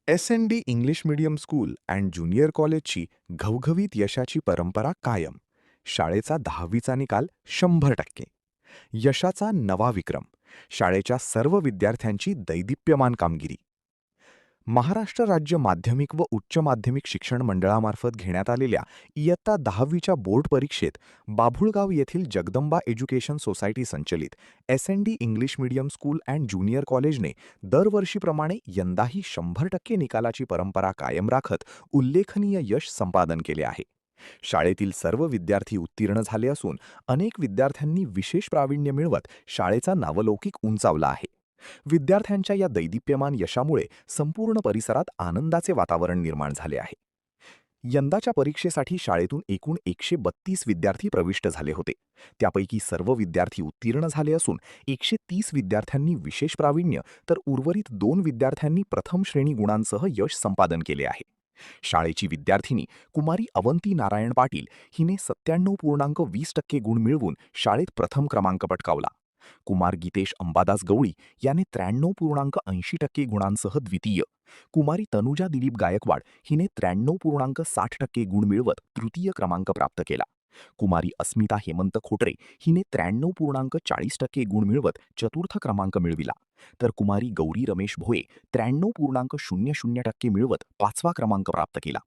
S&D English medium school and junior कॉलेजची घवघवीत यशाची परंपरा कायम. शाळेचा 10वीचा निकाल 100%. यशाचा नवा विक्रम. शाळेच्या सर्व विद्यार्थ्यांची दैदिप्यमान कामगिरी. महाराष्ट्र राज्य माध्यमिक व उच्च माध्यमिक शिक्षण मंडळामार्फत घेण्यात आलेल्या इयत्ता 10वीच्या बोर्ड परीक्षेत बाभुळगाव येथील जगदंबा एज्युकेशन सोसायटी संचलित S&D English medium school and junior कॉलेजने दरवर्षीप्रमाणे यंदाही 100% निकालाची परंपरा कायम राखत उल्लेखनीय यश संपादन केले आहे. शाळेतील सर्व विद्यार्थी उत्तीर्ण झाले असून अनेक विद्यार्थ्यांनी विशेष प्रावीण्य मिळवत शाळेचा नावलौकिक उंचावला आहे. विद्यार्थ्यांच्या या दैदिप्यमान यशामुळे संपूर्ण परिसरात आनंदाचे वातावरण निर्माण झाले आहे. यंदाच्या परीक्षेसाठी शाळेतून एकूण 132 विद्यार्थी प्रविष्ट झाले होते. त्यापैकी सर्व विद्यार्थी उत्तीर्ण झाले असून 130 विद्यार्थ्यांनी विशेष प्रावीण्य तर उर्वरित 2 विद्यार्थ्यांनी प्रथम श्रेणी गुणांसह यश संपादन केले आहे. शाळेची विद्यार्थिनी कुमारी अवंती नारायण पाटील हिने 97.20% गुण मिळवून शाळेत प्रथम क्रमांक पटकावला. कुमार गीतेश अंबादास गवळी याने 93.80% गुणांसह द्वितीय. कुमारी तनुजा दिलीप गायकवाड हिने 93.60% गुण मिळवत तृतीय क्रमांक प्राप्त केला. कुमारी अस्मिता हेमंत खोटरे हिने 93.40% गुण मिळवत चतुर्थ क्रमांक मिळविला. तर कुमारी गौरी रमेश भोये 93.00% मिळवत पाचवा क्रमांक प्राप्त केला.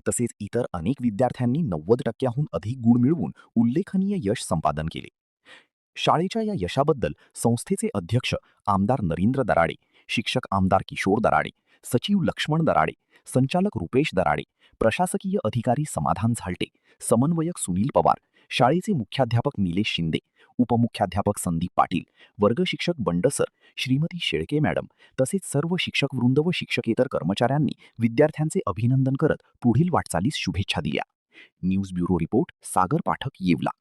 तसेच इतर अनेक विद्यार्थ्यांनी 90%हून अधिक गुण मिळवून उल्लेखनीय यश संपादन केले. शाळेच्या या यशाबद्दल संस्थेचे अध्यक्ष आमदार नरेंद्र दराडे, शिक्षक आमदार किशोर दराडे, सचिव लक्ष्मण दराडे, संचालक रुपेश दराडे, प्रशासकीय अधिकारी समाधान झालटे, समन्वयक सुनील पवार, शाळेचे मुख्याध्यापक निलेश शिंदे, उपमुख्याध्यापक संदीप पाटील, वर्गशिक्षक बंडसर, श्रीमती शेळके मॅडम तसेच सर्व शिक्षकवृंद व शिक्षकेतर कर्मचाऱ्यांनी विद्यार्थ्यांचे अभिनंदन करत पुढील वाटचालीस शुभेच्छा दिल्या. न्यूज ब्युरो रिपोर्ट सागर पाठक, येवला.